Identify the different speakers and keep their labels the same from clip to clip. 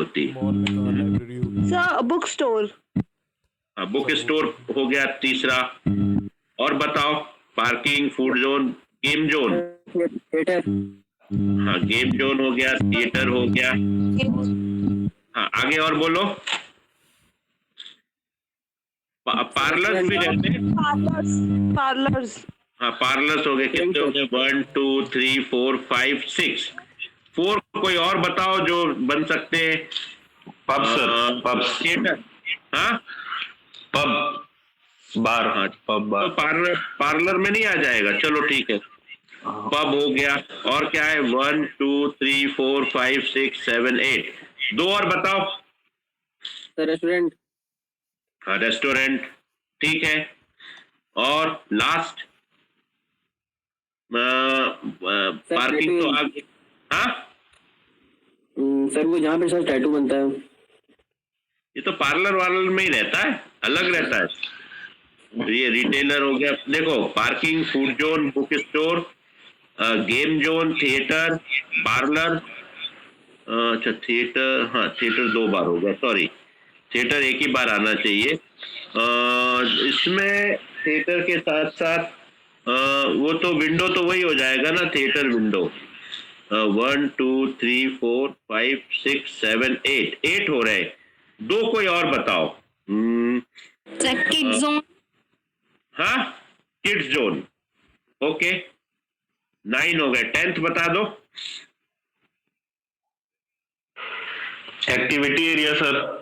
Speaker 1: होती?
Speaker 2: Sir book store.
Speaker 1: Book store हो गया तीसरा। और बताओ, parking, food zone, game zone.
Speaker 3: Theatre.
Speaker 1: हाँ, गेम जोन हो गया, थिएटर हो गया। हाँ, आगे और बोलो। पार्लर भी रहते हैं।
Speaker 2: पार्लर्स।
Speaker 1: हाँ, पार्लर्स हो गए। कितने हो गए? 1 2 3 4 5 6। 4 कोई और बताओ जो बन सकते हैं।
Speaker 4: Pub sir, pub.
Speaker 1: थिएटर। हाँ,
Speaker 4: पब, बार।
Speaker 1: हाँ,
Speaker 4: पब, बार।
Speaker 1: तो पार्लर में नहीं आ जाएगा? चलो ठीक है, पब हो गया। और क्या है? 1 2 3 4 5 6 7 8। 2 और बताओ।
Speaker 3: Sir restaurant.
Speaker 1: हाँ, रेस्टोरेंट, ठीक है। और लास्ट पार्किंग तो आगे। हाँ,
Speaker 3: सर वो जहाँ पे सर टैटू बनता है।
Speaker 1: ये तो पार्लर वार्लर में ही रहता है, अलग रहता है। ये रिटेलर हो गया। देखो, parking, food zone, book store, game zone, theatre, parlour. अच्छा, थिएटर, हाँ थिएटर 2 बार हो गया, सॉरी, थिएटर एक ही बार आना चाहिए। इसमें थिएटर के साथ साथ वो तो विंडो तो वही हो जाएगा ना, थिएटर विंडो। 1 2 3 4 5 6 7 8, 8 हो रहे। 2 कोई और बताओ।
Speaker 2: Kids zone.
Speaker 1: हाँ, किड्स जोन, ओके, 9 हो गए। 10th बता दो।
Speaker 4: Activity area sir.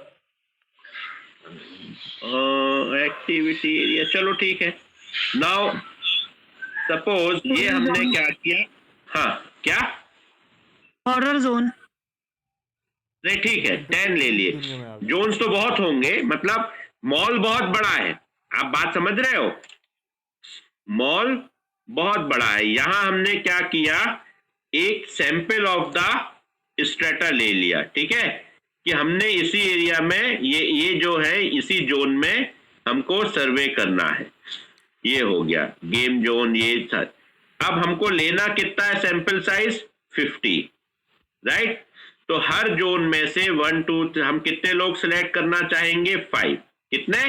Speaker 1: Activity area, चलो ठीक है। नाउ सपोज ये हमने क्या किया। हाँ, क्या?
Speaker 2: Horror zone.
Speaker 1: नहीं, ठीक है, 10 ले लिए। जोन्स तो बहुत होंगे, मतलब मॉल बहुत बड़ा है, आप बात समझ रहे हो? मॉल बहुत बड़ा है। यहां हमने क्या किया, एक सैंपल ऑफ द स्ट्रेटा ले लिया, ठीक है, कि हमने इसी एरिया में ये जो है इसी जोन में हमको सर्वे करना है। ये हो गया गेम जोन, ये था। अब हमको लेना कितना है सैंपल साइज? 50, राइट। तो हर जोन में से 1 2 हम कितने लोग सिलेक्ट करना चाहेंगे? 5। कितने?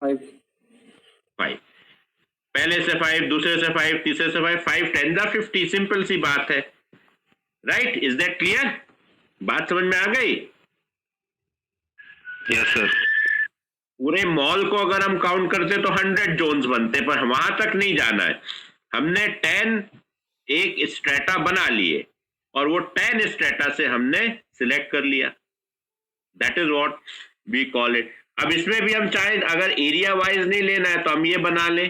Speaker 1: 5। पहले से 5, दूसरे से 5, तीसरे से 5, 5 10 50। सिंपल सी बात है, राइट? Is that clear? बात समझ में आ गई?
Speaker 4: Yes sir.
Speaker 1: पूरे मॉल को अगर हम काउंट करते तो 100 जोन्स बनते, पर वहां तक नहीं जाना है। हमने 10 एक स्ट्रेटा बना लिए और वो 10 स्ट्रेटा से हमने सिलेक्ट कर लिया। That is what we call it. अब इसमें भी हम चाहें अगर एरिया वाइज नहीं लेना है तो हम ये बना ले,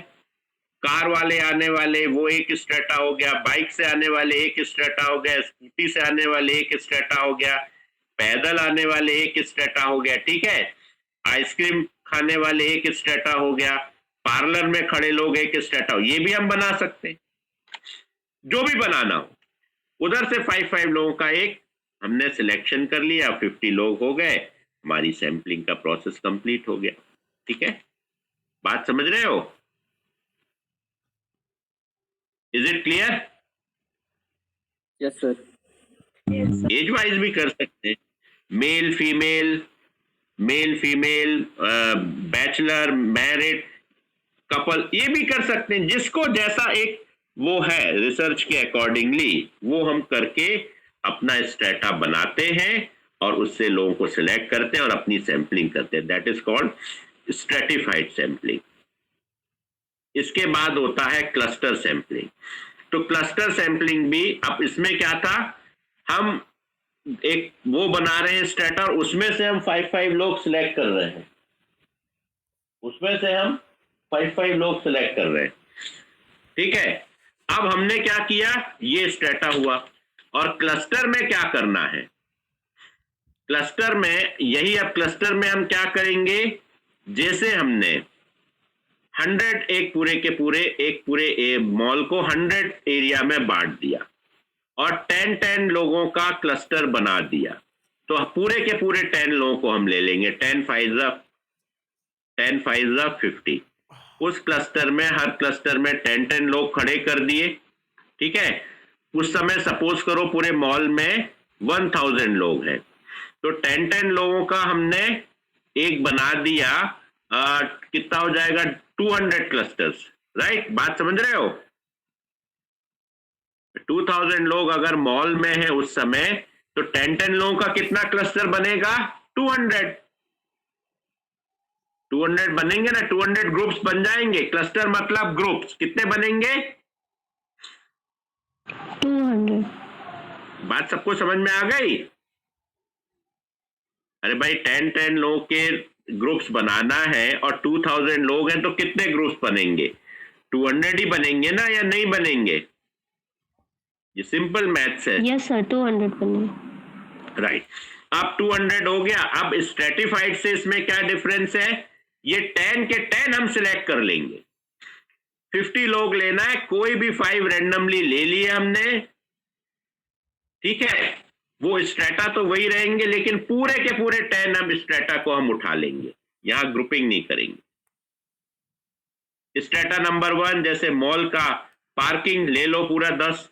Speaker 1: कार वाले आने वाले वो एक स्ट्रेटा हो गया, बाइक से आने वाले एक स्ट्रेटा हो गया, स्कूटी से आने वाले एक स्ट्रेटा हो गया, पैदल आने वाले एक स्ट्रेटा हो गया, ठीक है, आइसक्रीम खाने वाले एक स्ट्रेटा हो गया, पार्लर में खड़े लोग एक स्ट्रेटा हो। ये भी हम बना सकते हैं, जो भी बनाना हो। उधर से 5 लोगों का एक हमने सिलेक्शन कर लिया, 50 लोग हो गए, हमारी सैंपलिंग का प्रोसेस कंप्लीट हो गया। ठीक है, बात समझ रहे हो? Is it clear?
Speaker 3: Yes sir.
Speaker 1: Age wise भी कर सकते हैं, male female, male female, bachelor, married, couple, ये भी कर सकते हैं। जिसको जैसा एक वो है रिसर्च के अकॉर्डिंगली वो हम करके अपना स्ट्रेटा बनाते हैं और उससे लोगों को सिलेक्ट करते हैं और अपनी सैंपलिंग करते हैं। That is called stratified sampling. इसके बाद होता है क्लस्टर सैंपलिंग। तो क्लस्टर सैंपलिंग भी, अब इसमें क्या था, हम एक वो बना रहे हैं स्ट्रेटा और उसमें से हम 5 लोग सिलेक्ट कर रहे हैं, उसमें से हम 5 लोग सिलेक्ट कर रहे हैं। ठीक है, अब हमने क्या किया, ये स्ट्रेटा हुआ। और क्लस्टर में क्या करना है, क्लस्टर में यही, अब क्लस्टर में हम क्या करेंगे, जैसे हमने 100 एक पूरे मॉल को 100 एरिया में बांट दिया और 10 लोगों का क्लस्टर बना दिया, तो पूरे के पूरे 10 लोगों को हम ले लेंगे। 10 5 50। उस क्लस्टर में, हर क्लस्टर में 10 लोग खड़े कर दिए। ठीक है, उस समय सपोज करो पूरे मॉल में 1000 लोग हैं, तो 10 लोगों का हमने एक बना दिया, कितना हो जाएगा 200 क्लस्टर्स, राइट? बात समझ रहे हो? 2000 लोग अगर मॉल में है उस समय, तो 10 लोगों का कितना क्लस्टर बनेगा? 200 बनेंगे ना, 200 ग्रुप्स बन जाएंगे। क्लस्टर मतलब ग्रुप्स कितने बनेंगे?
Speaker 5: 200।
Speaker 1: बात सबको समझ में आ गई? अरे भाई 10 लोगों के ग्रुप्स बनाना है और 2000 लोग हैं, तो कितने ग्रुप्स बनेंगे? 200 ही बनेंगे ना, या नहीं बनेंगे? ये सिंपल मैथ्स है।
Speaker 5: यस सर, 200 बने।
Speaker 1: राइट, अब 200 हो गया। अब स्ट्रेटिफाइड से इसमें क्या डिफरेंस है? ये 10 के 10 हम सिलेक्ट कर लेंगे। 50 लोग लेना है, कोई भी 5 रैंडमली ले लिए हमने, ठीक है? वो स्ट्रेटा तो वही रहेंगे, लेकिन पूरे के पूरे 10 हम स्ट्रेटा को हम उठा लेंगे, यहां ग्रुपिंग नहीं करेंगे। स्ट्रेटा नंबर 1 जैसे मॉल का पार्किंग ले लो पूरा 10,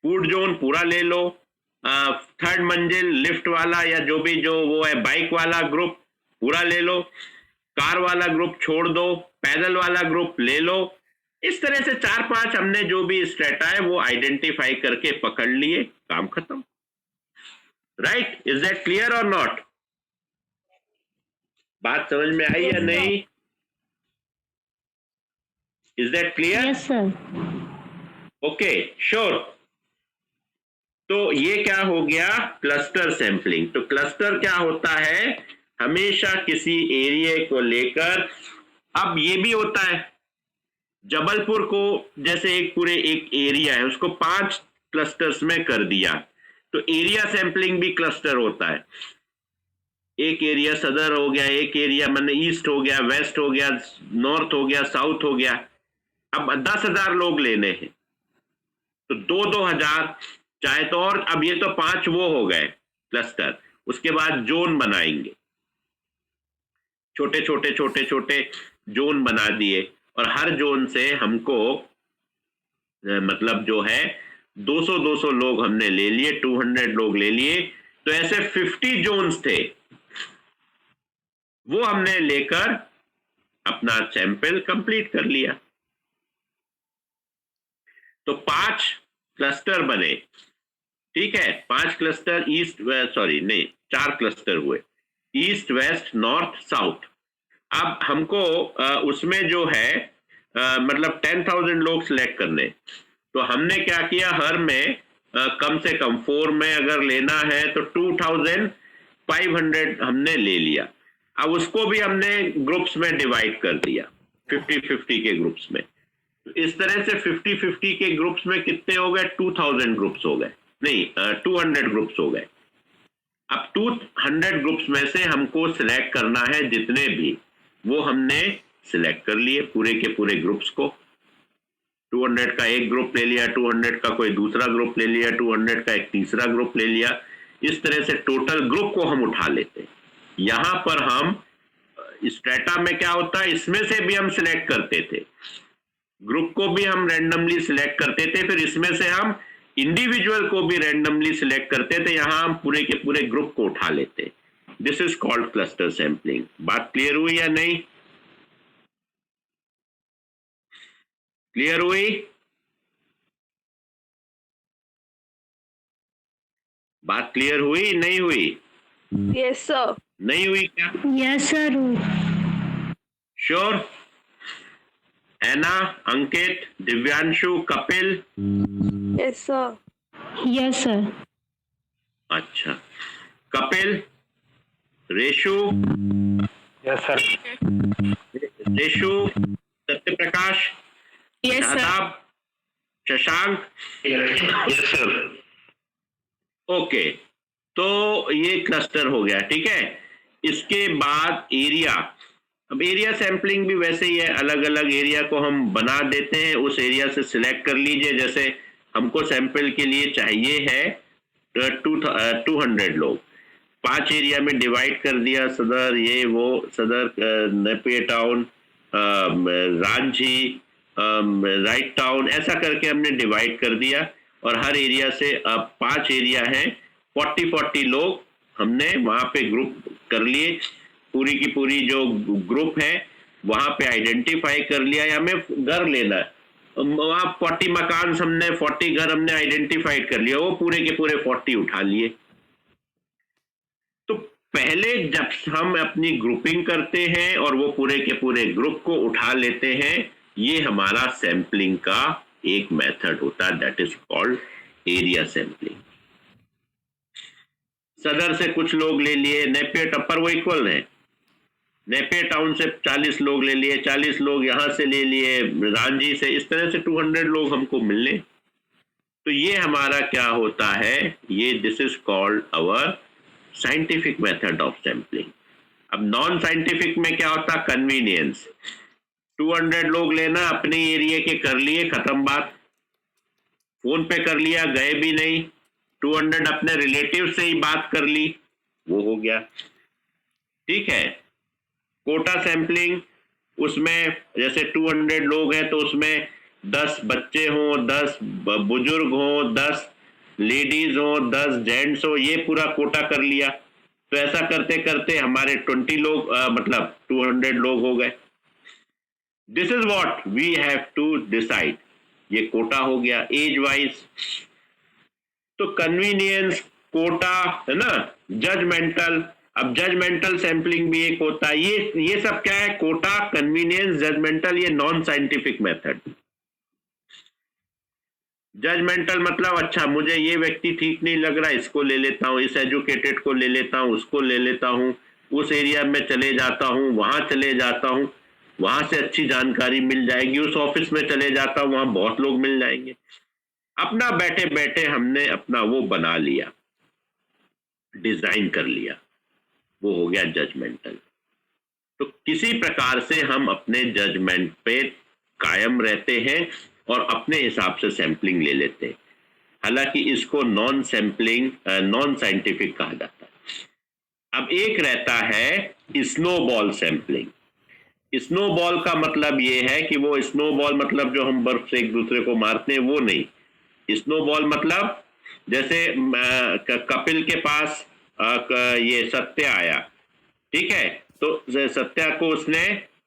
Speaker 1: फूड जोन पूरा ले लो, 3rd मंजिल लिफ्ट वाला या जो भी जो वो है बाइक वाला ग्रुप पूरा ले लो, कार वाला ग्रुप छोड़ दो, पैदल वाला ग्रुप ले लो। इस तरह से 4-5 हमने जो भी स्ट्रेटा है वो आइडेंटिफाई करके पकड़ लिए, काम खत्म। राइट, इज दैट क्लियर और नॉट? बात समझ में आई या नहीं? Is that clear?
Speaker 5: Yes sir.
Speaker 1: Okay, sure. तो ये क्या हो गया? Cluster sampling. तो क्लस्टर क्या होता है? हमेशा किसी एरिया को लेकर, अब ये भी होता है जबलपुर को जैसे एक एरिया है, उसको 5 क्लस्टर्स में कर दिया, तो एरिया सैंपलिंग भी क्लस्टर होता है। एक एरिया सदर हो गया, एक एरिया मतलब ईस्ट हो गया, वेस्ट हो गया, नॉर्थ हो गया, साउथ हो गया। अब 10,000 लोग लेने हैं, तो 2-2000 चाहे तो, और अब ये तो 5 वो हो गए क्लस्टर। उसके बाद जोन बनाएंगे, छोटे छोटे छोटे छोटे जोन बना दिए, और हर जोन से हमको मतलब जो है 200-200 लोग हमने ले लिए, 200 लोग ले लिए। तो ऐसे 50 जोन्स थे, वो हमने लेकर अपना सैंपल कंप्लीट कर लिया। तो 5 क्लस्टर बने, ठीक है? 5 क्लस्टर ईस्ट सॉरी नहीं 4 क्लस्टर हुए, ईस्ट वेस्ट नॉर्थ साउथ। अब हमको उसमें जो है मतलब 10,000 लोग सिलेक्ट करने, तो हमने क्या किया, हर में कम से कम 4 में अगर लेना है तो 2,500 हमने ले लिया। अब उसको भी हमने ग्रुप्स में डिवाइड कर दिया, 50-50 के ग्रुप्स में। तो इस तरह से 50-50 के ग्रुप्स में कितने हो गए? 2,000 ग्रुप्स हो गए, नहीं 200 ग्रुप्स हो गए। अब 200 ग्रुप्स में से हमको सिलेक्ट करना है जितने भी, वो हमने सिलेक्ट कर लिए पूरे के पूरे ग्रुप्स को। 200 का एक ग्रुप ले लिया, 200 का कोई दूसरा ग्रुप ले लिया, 200 का एक तीसरा ग्रुप ले लिया। इस तरह से टोटल ग्रुप को हम उठा लेते हैं। यहां पर हम स्ट्रेटा में क्या होता है, इसमें से भी हम सिलेक्ट करते थे, ग्रुप को भी हम रैंडमली सिलेक्ट करते थे, फिर इसमें से हम इंडिविजुअल को भी रैंडमली सिलेक्ट करते थे। यहां हम पूरे के पूरे ग्रुप को उठा लेते। This is called cluster sampling. बात क्लियर हुई या नहीं? क्लियर हुई? बात क्लियर हुई नहीं हुई?
Speaker 2: Yes, sir.
Speaker 1: नहीं हुई क्या?
Speaker 5: Yes sir.
Speaker 1: Sure? Anna, Ankit, Divyanshu, Kapil?
Speaker 2: Yes, sir.
Speaker 5: Yes sir.
Speaker 1: अच्छा, Kapil, Reshu,
Speaker 4: yes sir.
Speaker 1: Reshu, Satyaprakash,
Speaker 2: Yes, sir.
Speaker 1: Shadab, Shashank?
Speaker 4: Yes sir.
Speaker 1: Okay, तो ये क्लस्टर हो गया, ठीक है। इसके बाद एरिया। अब एरिया सैंपलिंग भी वैसे ही है, अलग अलग एरिया को हम बना देते हैं, उस एरिया से सिलेक्ट कर लीजिए। जैसे हमको सैंपल के लिए चाहिए है 200 लोग, 5 एरिया में डिवाइड कर दिया, सदर ये वो, सदर, Napier town, Ranjhi, right town, ऐसा करके हमने डिवाइड कर दिया। और हर एरिया से अब 5 एरिया हैं, 40 लोग हमने वहां पे ग्रुप कर लिए, पूरी की पूरी जो ग्रुप है वहां पे आइडेंटिफाई कर लिया, या हमें घर लेना है, वहां 40 मकान हमने 40 घर हमने आइडेंटिफाइड कर लिया, वो पूरे के पूरे 40 उठा लिए। तो पहले जब हम अपनी ग्रुपिंग करते हैं और वो पूरे के पूरे ग्रुप को उठा लेते हैं, ये हमारा सैंपलिंग का एक मेथड होता है, that is called area sampling. सदर से कुछ लोग ले लिए, नेपियर टप्पर वो इक्वल है, नेपियर टाउन से 40 लोग ले लिए, 40 लोग यहां से ले लिए, रांझी से, इस तरह से 200 लोग हमको मिलने। तो ये हमारा क्या होता है, ये this is called our scientific method of sampling. अब नॉन साइंटिफिक में क्या होता, कन्वीनियंस। 200 लोग लेना, अपने एरिया के कर लिए, खत्म बात, फोन पे कर लिया, गए भी नहीं। 200 अपने रिलेटिव से ही बात कर ली, वो हो गया, ठीक है। कोटा सैंपलिंग, उसमें जैसे 200 लोग हैं तो उसमें 10 बच्चे हों, 10 बुजुर्ग हों, 10 लेडीज हो, 10 जेंट्स हो, ये पूरा कोटा कर लिया। तो ऐसा करते करते हमारे 20 लोग मतलब 200 लोग हो गए। This is what we have to decide, ये कोटा हो गया एज वाइज। तो कन्वीनियंस, कोटा, है ना, जजमेंटल। अब जजमेंटल सैंपलिंग भी एक होता है, ये सब क्या है, कोटा, कन्वीनियंस, जजमेंटल, ये नॉन साइंटिफिक मेथड। जजमेंटल मतलब अच्छा मुझे ये व्यक्ति ठीक नहीं लग रहा, इसको ले लेता हूँ, इस एजुकेटेड को ले लेता हूँ, उसको ले लेता हूँ, उस एरिया में चले जाता हूँ, वहां चले जाता हूँ, वहां से अच्छी जानकारी मिल जाएगी, उस ऑफिस में चले जाता हूँ, वहां बहुत लोग मिल जाएंगे। अपना बैठे बैठे हमने अपना वो बना लिया, डिजाइन कर लिया, वो हो गया जजमेंटल। तो किसी प्रकार से हम अपने जजमेंट पे कायम रहते हैं और अपने हिसाब से सैंपलिंग ले लेते हैं। हालांकि इसको नॉन सैंपलिंग, नॉन साइंटिफिक कहा जाता है। अब एक रहता है स्नोबॉल सैंपलिंग। स्नोबॉल का मतलब ये है कि वो स्नोबॉल मतलब जो हम बर्फ से एक दूसरे को मारते हैं वो नहीं। स्नोबॉल मतलब जैसे कपिल के पास ये सत्य आया, ठीक है, तो सत्या को उसने,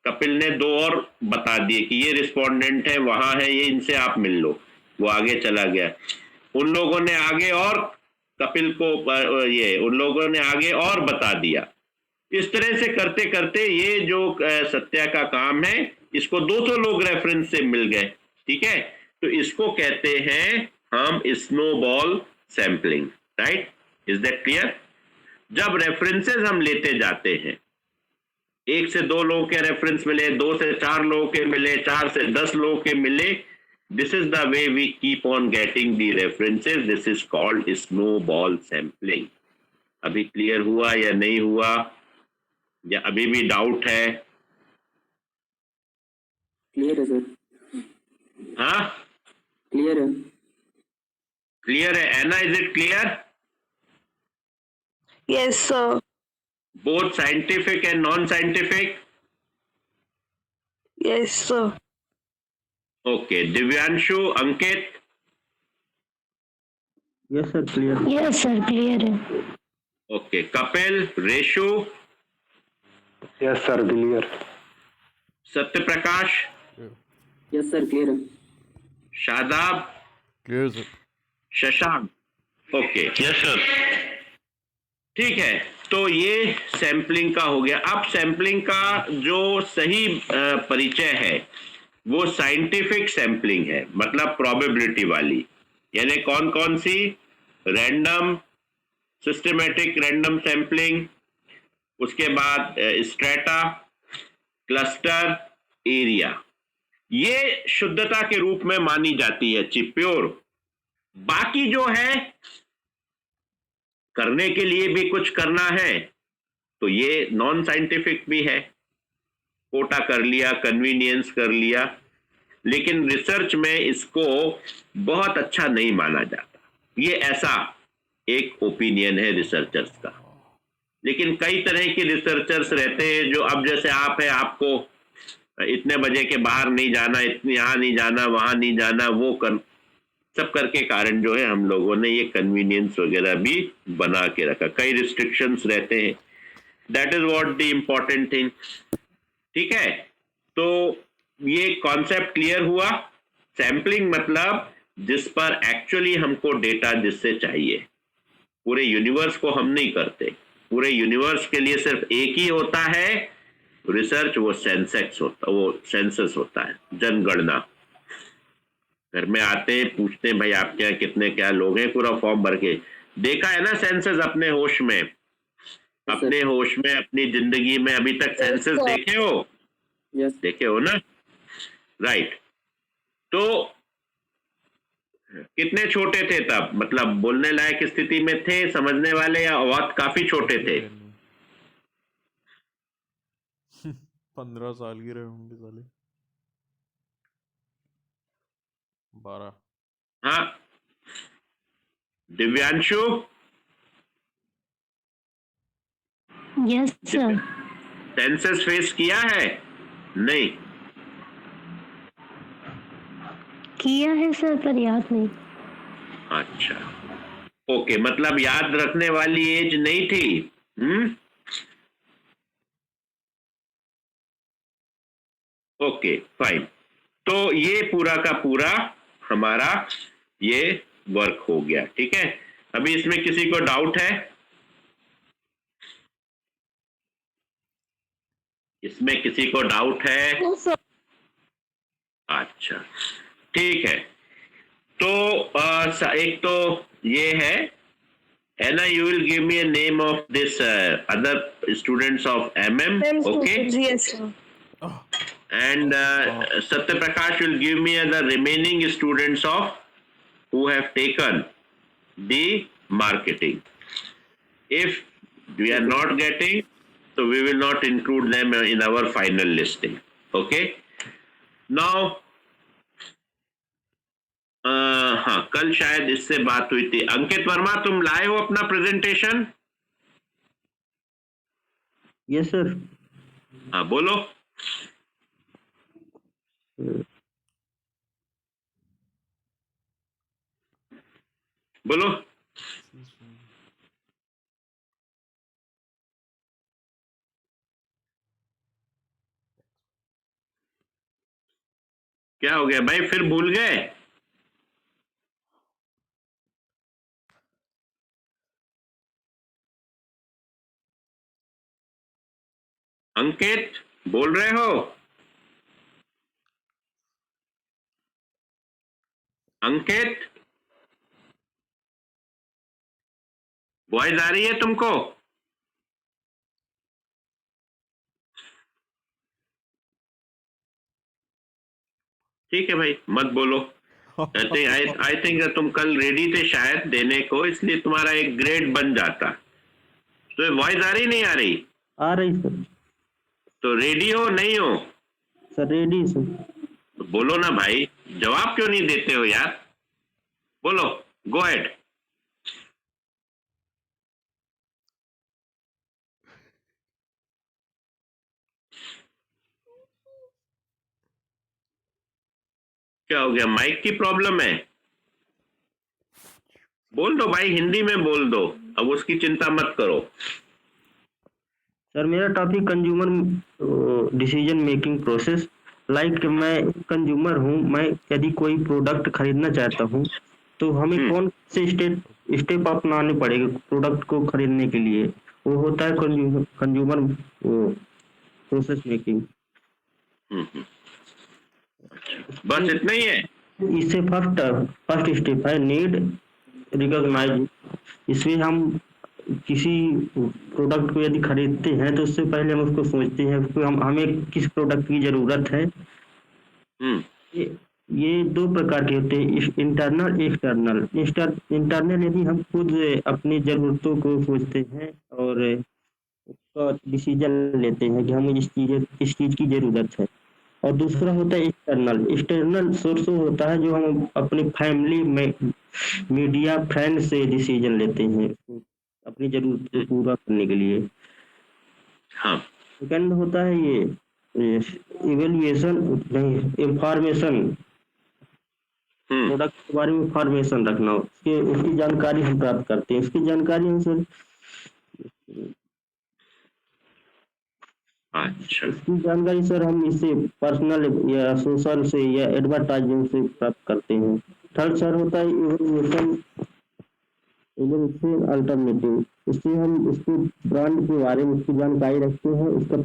Speaker 1: कपिल ने 2 और बता दिए कि ये रिस्पोंडेंट है, वहां है, ये इनसे आप मिल लो, वो आगे चला गया। उन लोगों ने आगे और कपिल को उन लोगों ने आगे और बता दिया। इस तरह से करते करते ये जो सत्या का काम है, इसको 200 लोग रेफरेंस से मिल गए, ठीक है। तो इसको कहते हैं हम snowball sampling, right, is that clear. जब रेफरेंसेस हम लेते जाते हैं, 1 से 2 लोगों के रेफरेंस मिले, 2 से 4 लोगों के मिले, 4 से 10 लोगों के मिले, this is the way we keep on getting the references, this is called snowball sampling. अभी क्लियर हुआ या नहीं हुआ, या अभी भी डाउट है?
Speaker 3: क्लियर है सर।
Speaker 1: हाँ
Speaker 3: क्लियर है।
Speaker 1: क्लियर है। Anna, is it clear?
Speaker 2: Yes, sir.
Speaker 1: Both scientific and non-scientific?
Speaker 2: Yes, sir.
Speaker 1: Okay. Divyanshu, Ankit?
Speaker 3: Yes sir clear.
Speaker 5: Yes sir clear है।
Speaker 1: Okay. Kapil, Reshu,
Speaker 4: yes sir clear.
Speaker 1: Satya Prakash,
Speaker 3: yes sir clear है।
Speaker 1: Shadab,
Speaker 6: clear sir.
Speaker 1: Shashank. Okay.
Speaker 4: Yes sir.
Speaker 1: ठीक है, तो ये sampling का हो गया। अब सैंपलिंग का जो सही परिचय है वो साइंटिफिक सैंपलिंग है, मतलब प्रोबेबिलिटी वाली। यानी कौन कौन सी? रैंडम, सिस्टमैटिक रैंडम सैंपलिंग, उसके बाद स्ट्रेटा, क्लस्टर, एरिया। ये शुद्धता के रूप में मानी जाती है, अच्छी प्योर। बाकी जो है करने के लिए भी कुछ करना है तो ये नॉन साइंटिफिक भी है, कोटा कर लिया, कन्वीनियंस कर लिया, लेकिन रिसर्च में इसको बहुत अच्छा नहीं माना जाता। ये ऐसा एक ओपिनियन है रिसर्चर्स का। लेकिन कई तरह के रिसर्चर्स रहते हैं जो, अब जैसे आप है, आपको इतने बजे के बाहर नहीं जाना, इतने यहाँ नहीं जाना, वहां नहीं जाना, वो कर, सब करके कारण जो है हम लोगों ने ये कन्वीनियंस वगैरह भी बना के रखा, कई रिस्ट्रिक्शंस रहते हैं, that is what the important thing. ठीक है, तो ये कॉन्सेप्ट क्लियर हुआ। सैम्पलिंग मतलब जिस पर एक्चुअली हमको डेटा जिससे चाहिए, पूरे यूनिवर्स को हम नहीं करते, पूरे यूनिवर्स के लिए सिर्फ एक ही होता है रिसर्च, वो सेंसेक्स होता, वो सेंसस होता है, जनगणना। घर में आते हैं, पूछते हैं भाई आपके यहाँ कितने क्या लोग हैं, पूरा फॉर्म भर के, देखा है ना सेंसस अपने होश में, अपने होश में, अपनी जिंदगी में अभी तक सेंसस
Speaker 2: sir.
Speaker 1: देखे हो?
Speaker 3: यस
Speaker 1: देखे हो ना, राइट। तो कितने छोटे थे तब, मतलब बोलने लायक स्थिति में थे, समझने वाले, या बहुत काफी छोटे थे?
Speaker 6: 15 साल की रहे होंगे साले, 12।
Speaker 1: हाँ, Divyanshu,
Speaker 5: yes sir.
Speaker 1: Census face किया है? नहीं
Speaker 5: किया है सर, पर याद नहीं।
Speaker 1: अच्छा, ओके, मतलब याद रखने वाली एज नहीं थी। Okay fine. तो ये पूरा का पूरा हमारा ये वर्क हो गया। ठीक है, अभी इसमें किसी को डाउट है? इसमें किसी को डाउट है?
Speaker 2: No, sir.
Speaker 1: अच्छा, ठीक है। तो एक तो ये है ना, you will give me a name of this other students of MM,
Speaker 2: Same
Speaker 1: okay?
Speaker 2: students, yes, sir.
Speaker 1: And Satya Prakash will give me the remaining students of who have taken the marketing. If we are not getting, so we will not include them in our final listing. Okay? Now, हाँ, कल शायद इससे बात हुई थी। अंकित वर्मा, तुम लाए हो अपना प्रेजेंटेशन?
Speaker 3: Yes sir.
Speaker 1: हाँ, बोलो। बोलो। क्या हो गया भाई, फिर भूल गए? अंकित, बोल रहे हो? अंकित, वॉइस आ रही है तुमको? ठीक है भाई, मत बोलो। आई थिंक तुम कल रेडी थे शायद देने को, इसलिए तुम्हारा एक ग्रेड बन जाता। तो वॉइस आ रही नहीं आ रही?
Speaker 3: आ रही सर।
Speaker 1: तो रेडी हो नहीं हो?
Speaker 3: Sir ready sir.
Speaker 1: तो बोलो ना भाई, जवाब क्यों नहीं देते हो यार? बोलो, गो अहेड। क्या हो गया, माइक की प्रॉब्लम है? बोल दो भाई, हिंदी में बोल दो, अब उसकी चिंता मत करो।
Speaker 3: सर मेरा topic consumer decision making process. Like मैं कंज्यूमर हूँ, मैं यदि कोई प्रोडक्ट खरीदना चाहता हूँ तो हमें कौन से स्टेप अपनाने पड़ेंगे प्रोडक्ट को खरीदने के लिए? वो होता है कंज्यूमर प्रोसेस मेकिंग।
Speaker 1: बस इतना ही है?
Speaker 3: इससे फर्स्ट स्टेप है नीड रिकॉग्नाइज। इसमें हम किसी प्रोडक्ट को यदि खरीदते हैं तो उससे पहले हम उसको सोचते हैं कि हमें किस प्रोडक्ट की जरूरत है। ये दो प्रकार के होते हैं, इंटरनल एक्सटर्नल। इंटरनल यदि हम खुद अपनी जरूरतों को सोचते हैं और उसका डिसीजन लेते हैं कि हमें इस चीज की जरूरत है। और दूसरा होता है एक्सटर्नल। एक्सटर्नल सोर्स होता है जो हम अपनी फैमिली में मीडिया फ्रेंड से डिसीजन लेते हैं अपनी जरूरत को पूरा करने के लिए।
Speaker 1: हाँ।
Speaker 3: सेकंड होता है ये इवेल्युएशन नहीं इंफॉर्मेशन। प्रोडक्ट के बारे में इंफॉर्मेशन रखना, उसकी जानकारी हम प्राप्त करते हैं। उसकी जानकारी हम सर
Speaker 1: अच्छा,
Speaker 3: इसकी जानकारी सर हम इससे पर्सनल या सोशल से या एडवर्टाइजिंग से प्राप्त करते हैं। थर्ड सर होता है इवोल्यूशन अल्टरनेटिव। इससे हम उसके ब्रांड के बारे में उसकी जानकारी रखते हैं, उसका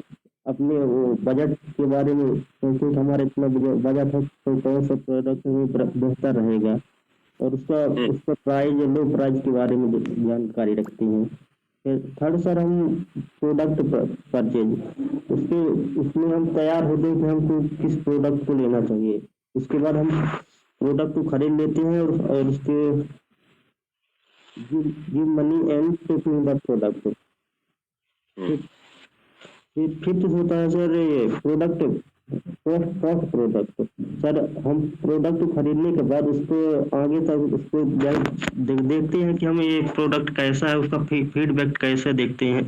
Speaker 3: अपने वो बजट के बारे में, क्योंकि हमारा इतना बजट है तो कौन सा प्रोडक्ट में बेहतर रहेगा, और उसका प्राइस या लो प्राइस के बारे में जानकारी रखते हैं। फिर थर्ड सर हम प्रोडक्ट परचेज, उसमें हम तैयार होते हैं कि हमको किस प्रोडक्ट को लेना चाहिए। उसके बाद हम प्रोडक्ट को खरीद लेते हैं और उसके give money and taking the product. Fifth होता है सर ये प्रोडक्ट पोस्ट प्रोडक्ट। सर हम प्रोडक्ट को खरीदने के बाद उसको आगे तक उसको देखते हैं कि हमें ये प्रोडक्ट कैसा है, उसका फीडबैक कैसे देते हैं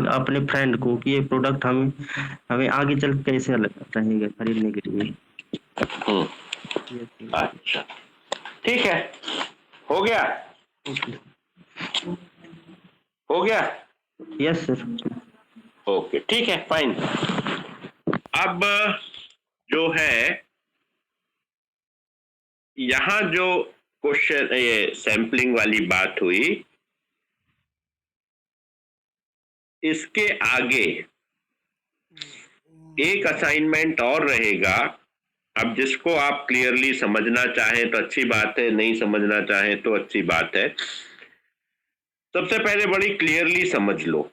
Speaker 3: अपने फ्रेंड को कि ये प्रोडक्ट हमें आगे चल कैसे रहेगा खरीदने के लिए।
Speaker 1: अच्छा, ठीक है, हो गया, हो गया।
Speaker 3: Yes sir.
Speaker 1: ओके, ठीक है, फाइन। अब जो है यहां जो क्वेश्चन, ये सैंपलिंग वाली बात हुई, इसके आगे एक असाइनमेंट और रहेगा। अब जिसको आप क्लियरली समझना चाहें तो अच्छी बात है, नहीं समझना चाहें तो अच्छी बात है। सबसे पहले बड़ी क्लियरली समझ लो